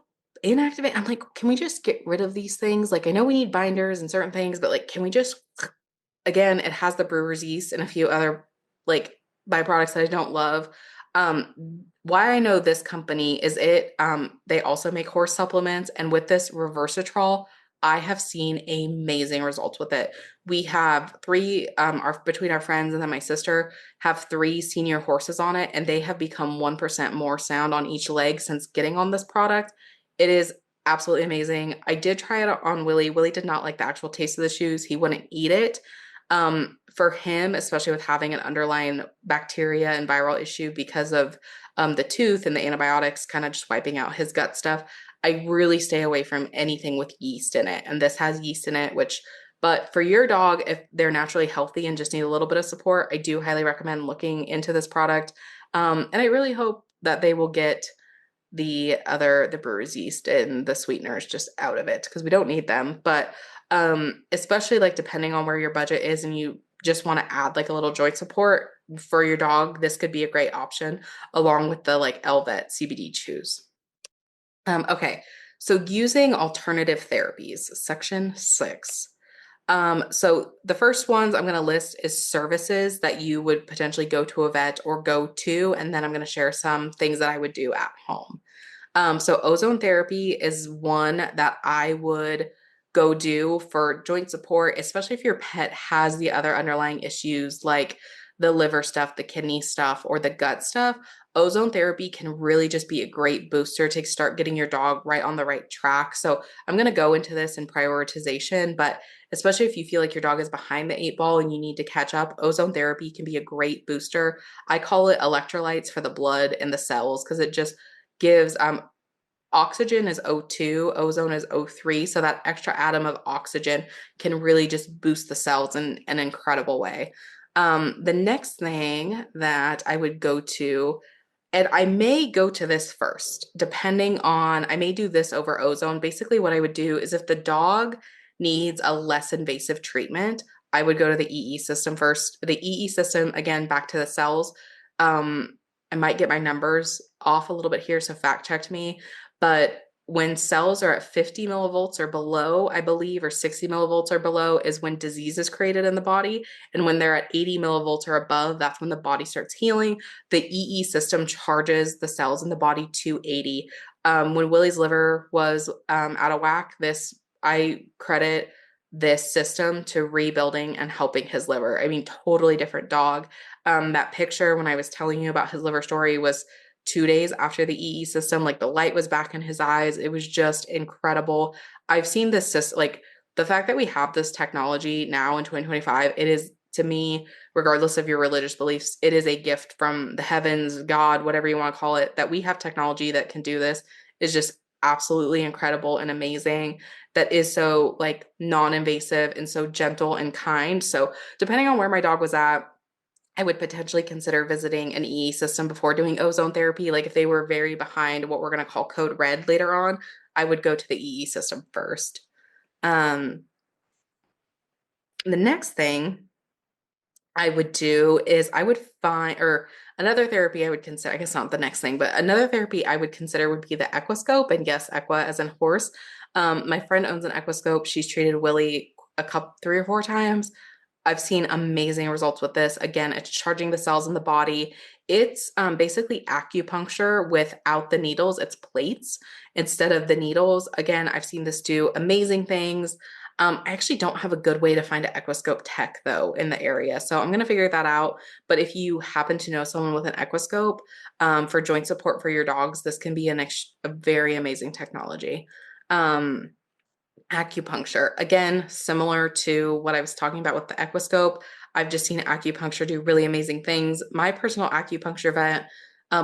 A: inactivate. I'm like, can we just get rid of these things? Like, I know we need binders and certain things, but like, can we just, again, it has the brewer's yeast and a few other like byproducts that I don't love. Why I know this company is they also make horse supplements. And with this Reversitrol, I have seen amazing results with it. We have between our friends and then my sister have 3 senior horses on it, and they have become 1% more sound on each leg since getting on this product. It is absolutely amazing. I did try it on Willie. Willie did not like the actual taste of the shoes. He wouldn't eat it. For him, especially with having an underlying bacteria and viral issue because of the tooth and the antibiotics kind of just wiping out his gut stuff, I really stay away from anything with yeast in it. And this has yeast in it, but for your dog, if they're naturally healthy and just need a little bit of support, I do highly recommend looking into this product. And I really hope that they will get the brewer's yeast and the sweeteners just out of it because we don't need them. But especially like depending on where your budget is and you just want to add like a little joint support for your dog, this could be a great option along with the like Elvet CBD chews. Okay, so using alternative therapies, section 6. So the first ones I'm going to list is services that you would potentially go to a vet or go to, and then I'm going to share some things that I would do at home. So ozone therapy is one that I would go do for joint support, especially if your pet has the other underlying issues like the liver stuff, the kidney stuff, or the gut stuff. Ozone therapy can really just be a great booster to start getting your dog right on the right track. So I'm going to go into this in prioritization, but especially if you feel like your dog is behind the 8 ball and you need to catch up, ozone therapy can be a great booster. I call it electrolytes for the blood and the cells because it just gives oxygen is O2, ozone is O3. So that extra atom of oxygen can really just boost the cells in an incredible way. The next thing that I would go to, and I may go to this first, I may do this over ozone. Basically what I would do is if the dog needs a less invasive treatment, I would go to the EE system first. The EE system, again, back to the cells. I might get my numbers off a little bit here, so fact check me. But when cells are at 50 millivolts or below, I believe, or 60 millivolts or below, is when disease is created in the body. And when they're at 80 millivolts or above, that's when the body starts healing. The EE system charges the cells in the body to 80. When Willie's liver was out of whack, I credit this system to rebuilding and helping his liver. I mean, totally different dog. That picture when I was telling you about his liver story was 2 days after the EE system. Like the light was back in his eyes. It was just incredible. I've seen this system, like the fact that we have this technology now in 2025, it is, to me, regardless of your religious beliefs, it is a gift from the heavens, God, whatever you want to call it, that we have technology that can do this is just absolutely incredible and amazing, that is so like non-invasive and so gentle and kind. So depending on where my dog was at, I would potentially consider visiting an EE system before doing ozone therapy. Like if they were very behind what we're going to call code red later on, I would go to the EE system first. Um, the next thing I would do is I would find, or another therapy I would consider, I guess not the next thing, but another therapy I would consider would be the equiscope. And yes, equa as in horse. My friend owns an equiscope. She's treated Willie 3 or 4 times. I've seen amazing results with this. Again, it's charging the cells in the body. It's basically acupuncture without the needles. It's plates instead of the needles. Again, I've seen this do amazing things. I actually don't have a good way to find an equiscope tech though in the area. So I'm going to figure that out. But if you happen to know someone with an equiscope for joint support for your dogs, this can be a very amazing technology. Acupuncture, again, similar to what I was talking about with the equiscope. I've just seen acupuncture do really amazing things. My personal acupuncture vet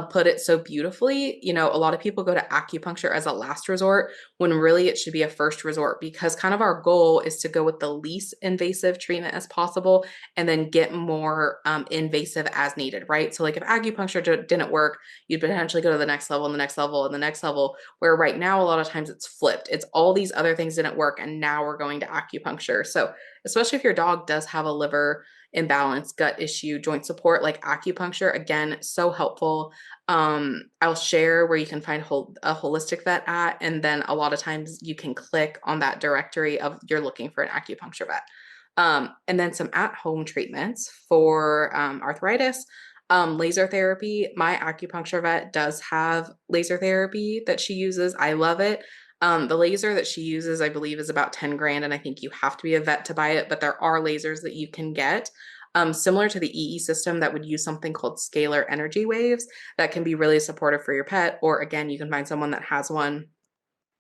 A: put it so beautifully. You know, a lot of people go to acupuncture as a last resort when really it should be a first resort, because kind of our goal is to go with the least invasive treatment as possible and then get more invasive as needed, right? So like if acupuncture didn't work, you'd potentially go to the next level and the next level and the next level, where right now a lot of times it's flipped. It's all these other things didn't work and now we're going to acupuncture. So especially if your dog does have a liver imbalance, gut issue, joint support, like acupuncture, again, so helpful. I'll share where you can find a holistic vet at, and then a lot of times you can click on that directory of you're looking for an acupuncture vet. And then some at-home treatments for arthritis. Laser therapy. My acupuncture vet does have laser therapy that she uses. I love it. The laser that she uses, I believe, is about 10 grand, and I think you have to be a vet to buy it, but there are lasers that you can get. Similar to the EE system that would use something called scalar energy waves that can be really supportive for your pet, or again, you can find someone that has one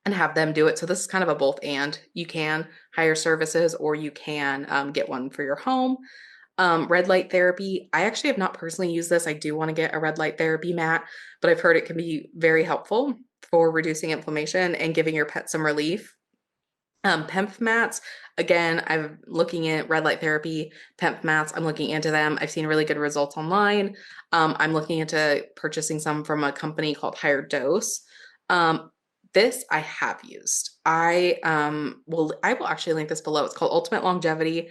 A: and have them do it. So this is kind of a both and. You can hire services or you can get one for your home. Red light therapy. I actually have not personally used this. I do want to get a red light therapy mat, but I've heard it can be very helpful for reducing inflammation and giving your pet some relief. PEMF mats. Again, I'm looking at red light therapy, PEMF mats. I'm looking into them. I've seen really good results online. I'm looking into purchasing some from a company called Higher Dose. This I have used. I will actually link this below. It's called Ultimate Longevity.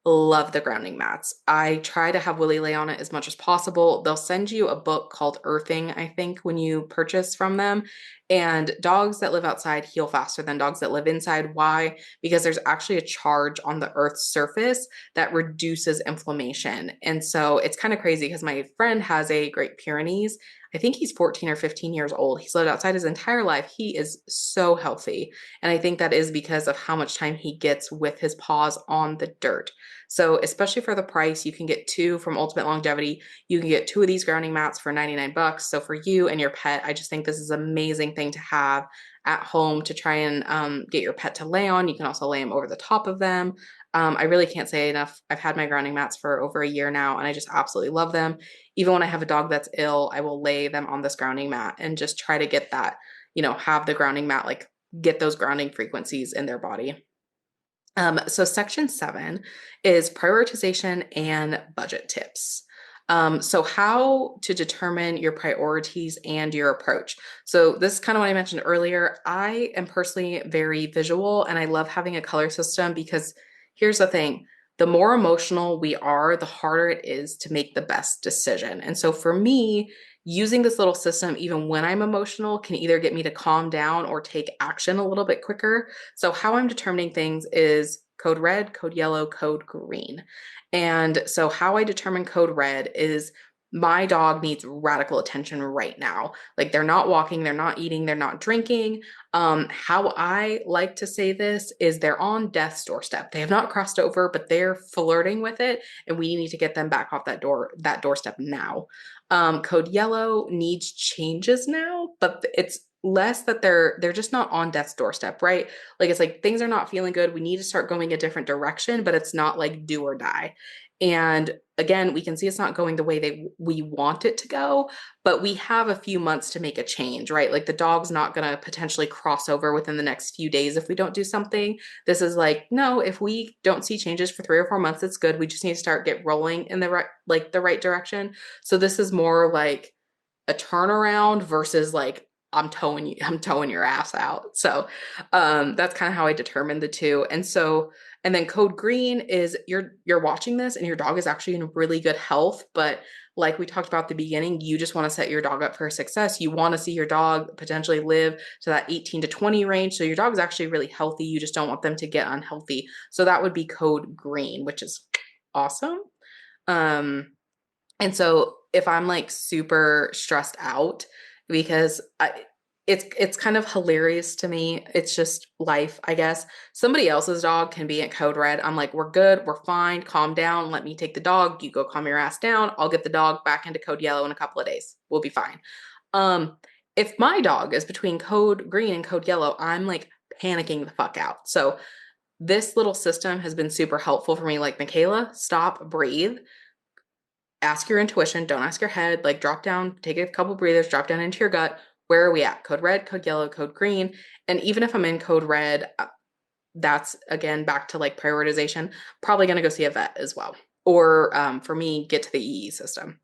A: Love the grounding mats. I try to have Willie lay on it as much as possible. They'll send you a book called Earthing, I think, when you purchase from them. And dogs that live outside heal faster than dogs that live inside. Why? Because there's actually a charge on the Earth's surface that reduces inflammation. And so it's kind of crazy because my friend has a Great Pyrenees. I think he's 14 or 15 years old. He's lived outside his entire life. He is so healthy. And I think that is because of how much time he gets with his paws on the dirt. So especially for the price, you can get two from Ultimate Longevity. You can get two of these grounding mats for 99 bucks. So for you and your pet, I just think this is an amazing thing to have at home to try and get your pet to lay on. You can also lay them over the top of them. I really can't say enough. I've had my grounding mats for over a year now, and I just absolutely love them. Even when I have a dog that's ill, I will lay them on this grounding mat and just try to get that, have the grounding mat, like get those grounding frequencies in their body. So section 7 is prioritization and budget tips. So how to determine your priorities and your approach. So this is kind of what I mentioned earlier. I am personally very visual and I love having a color system because here's the thing. the more emotional we are, the harder it is to make the best decision. And so for me, using this little system, even when I'm emotional, can either get me to calm down or take action a little bit quicker. So how I'm determining things is code red, code yellow, code green. And so how I determine code red is my dog needs radical attention right now. Like they're not walking, they're not eating, they're not drinking. How I like to say this is they're on death's doorstep. They have not crossed over, but they're flirting with it, and we need to get them back off that doorstep now. Code yellow needs changes now, but it's less that they're just not on death's doorstep, right? Like it's like things are not feeling good. We need to start going a different direction, but it's not like do or die. And again, we can see it's not going the way we want it to go, but we have a few months to make a change, right? Like the dog's not going to potentially cross over within the next few days if we don't do something. This is like, no, if we don't see changes for 3 or 4 months, it's good. We just need to start get rolling in the right direction. So this is more like a turnaround versus like I'm towing your ass out. So that's kind of how I determine the two. And then code green is you're watching this and your dog is actually in really good health, but like we talked about at the beginning, you just want to set your dog up for success. You want to see your dog potentially live to that 18 to 20 range. So your dog is actually really healthy. You just don't want them to get unhealthy. So that would be code green, which is awesome. And so if I'm like super stressed out because it's kind of hilarious to me. It's just life, I guess. Somebody else's dog can be at code red. I'm like, we're good. We're fine. Calm down. Let me take the dog. You go calm your ass down. I'll get the dog back into code yellow in a couple of days. We'll be fine. If my dog is between code green and code yellow, I'm like panicking the fuck out. So this little system has been super helpful for me. Like, Michaela, stop, breathe. Ask your intuition. Don't ask your head. Like, drop down, take a couple breathers, drop down into your gut. Where are we at? Code red, code yellow, code green. And even if I'm in code red, that's again back to like prioritization, probably going to go see a vet as well. Or for me, get to the EE system.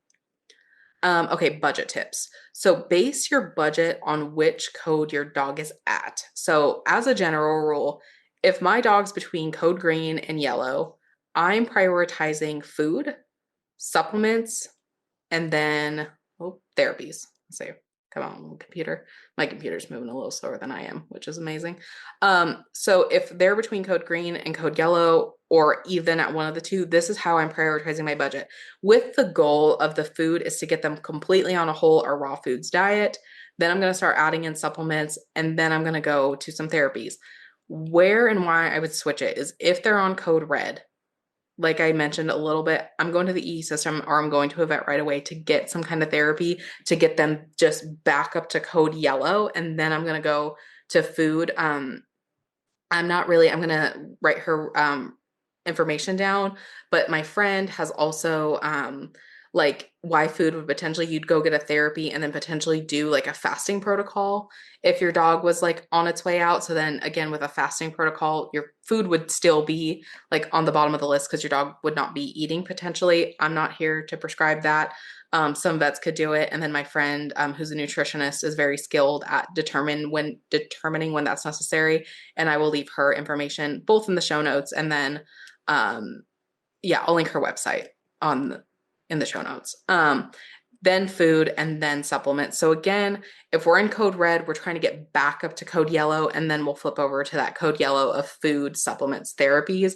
A: Okay, budget tips. So base your budget on which code your dog is at. So as a general rule, if my dog's between code green and yellow, I'm prioritizing food, supplements, and then therapies. Let's see. Come on, computer. My computer's moving a little slower than I am, which is amazing. So if they're between code green and code yellow, or even at one of the two, this is how I'm prioritizing my budget. With the goal of the food is to get them completely on a whole or raw foods diet. Then I'm going to start adding in supplements, and then I'm going to go to some therapies. Where and why I would switch it is if they're on code red, like I mentioned a little bit, I'm going to the EE system or I'm going to a vet right away to get some kind of therapy to get them just back up to code yellow. And then I'm going to go to food. I'm going to write her information down, but my friend has also like why food would potentially, you'd go get a therapy and then potentially do like a fasting protocol if your dog was like on its way out. So then again, with a fasting protocol, your food would still be like on the bottom of the list because your dog would not be eating potentially. I'm not here to prescribe that. Some vets could do it. And then my friend, who's a nutritionist, is very skilled at determining when that's necessary. And I will leave her information both in the show notes and then I'll link her website in the show notes. Then food and then supplements. So again, if we're in code red, we're trying to get back up to code yellow, and then we'll flip over to that code yellow of food, supplements, therapies.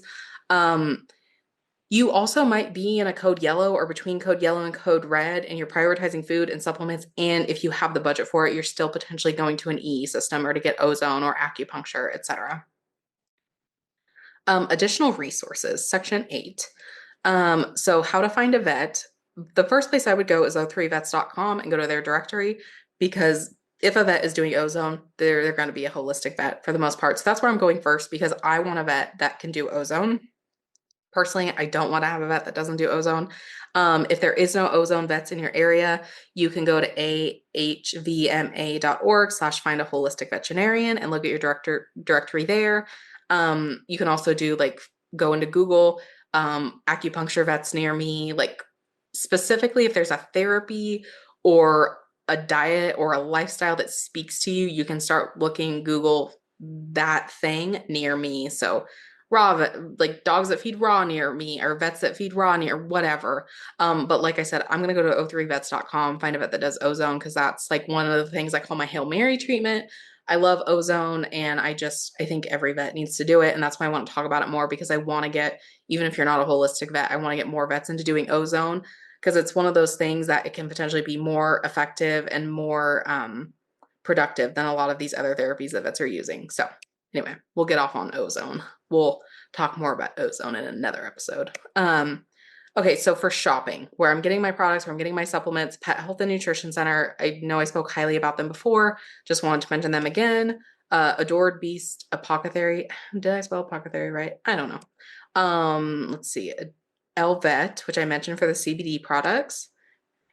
A: You also might be in a code yellow or between code yellow and code red, and you're prioritizing food and supplements. And if you have the budget for it, you're still potentially going to an EE system or to get ozone or acupuncture, etc. Additional resources, section 8. So how to find a vet. The first place I would go is o3vets.com and go to their directory, because if a vet is doing ozone, they're going to be a holistic vet for the most part. So that's where I'm going first, because I want a vet that can do ozone. Personally, I don't want to have a vet that doesn't do ozone. If there is no ozone vets in your area, you can go to ahvma.org/find a holistic veterinarian and look at your directory there. You can also do go into Google, acupuncture vets near me, like specifically if there's a therapy or a diet or a lifestyle that speaks to you, you can start Google that thing near me. So like dogs that feed raw near me or vets that feed raw near whatever. But like I said, I'm going to go to o3vets.com, find a vet that does ozone because that's like one of the things I call my Hail Mary treatment. I love ozone and I think every vet needs to do it. And that's why I want to talk about it more because I want to get, even if you're not a holistic vet, I want to get more vets into doing ozone because it's one of those things that it can potentially be more effective and more productive than a lot of these other therapies that vets are using. So anyway, we'll get off on ozone. We'll talk more about ozone in another episode. Okay, so for shopping, where I'm getting my products, where I'm getting my supplements, Pet Health and Nutrition Center. I know I spoke highly about them before. Just wanted to mention them again. Adored Beast Apothecary. Did I spell apothecary right? I don't know. Let's see. Elvet, which I mentioned for the CBD products.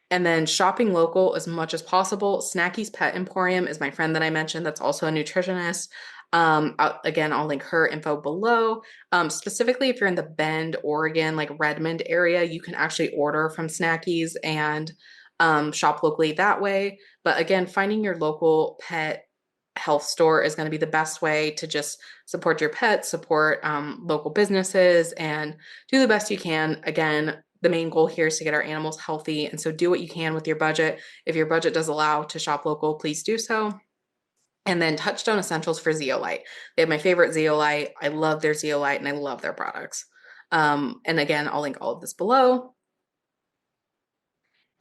A: And then shopping local as much as possible. Snacky's Pet Emporium is my friend that I mentioned that's also a nutritionist. Again, I'll link her info below. Specifically, if you're in the Bend, Oregon, like Redmond area, you can actually order from Snacky's and shop locally that way. But again, finding your local pet health store is going to be the best way to just support your pets, support local businesses, and do the best you can. Again, the main goal here is to get our animals healthy. And so do what you can with your budget. If your budget does allow to shop local, please do so. And then Touchstone Essentials for Zeolite. They have my favorite Zeolite. I love their Zeolite and I love their products. And again, I'll link all of this below.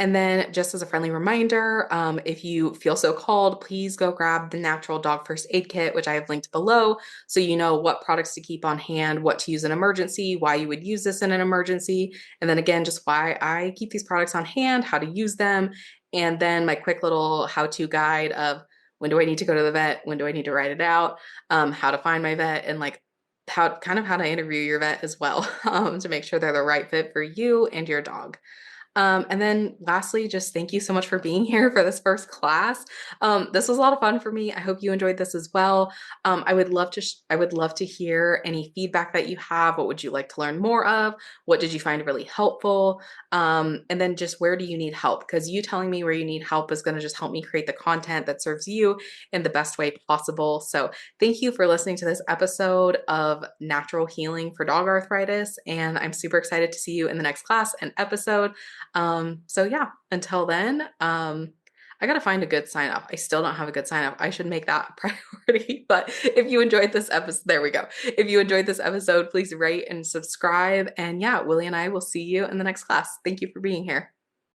A: And then just as a friendly reminder, if you feel so called, please go grab the Natural Dog First Aid Kit, which I have linked below. So you know what products to keep on hand, what to use in emergency, why you would use this in an emergency. And then again, just why I keep these products on hand, how to use them. And then my quick little how-to guide of when do I need to go to the vet? When do I need to write it out? How to find my vet and like how to interview your vet as well to make sure they're the right fit for you and your dog. And then lastly, just thank you so much for being here for this first class. This was a lot of fun for me. I hope you enjoyed this as well. I would love to hear any feedback that you have. What would you like to learn more of? What did you find really helpful? And then just where do you need help? Because you telling me where you need help is going to just help me create the content that serves you in the best way possible. So thank you for listening to this episode of Natural Healing for Dog Arthritis. And I'm super excited to see you in the next class and episode. So yeah, until then, I gotta find a good sign up. I still don't have a good sign up. I should make that a priority. But if you enjoyed this episode, there we go. If you enjoyed this episode, please rate and subscribe. And yeah, Willie and I will see you in the next class. Thank you for being here.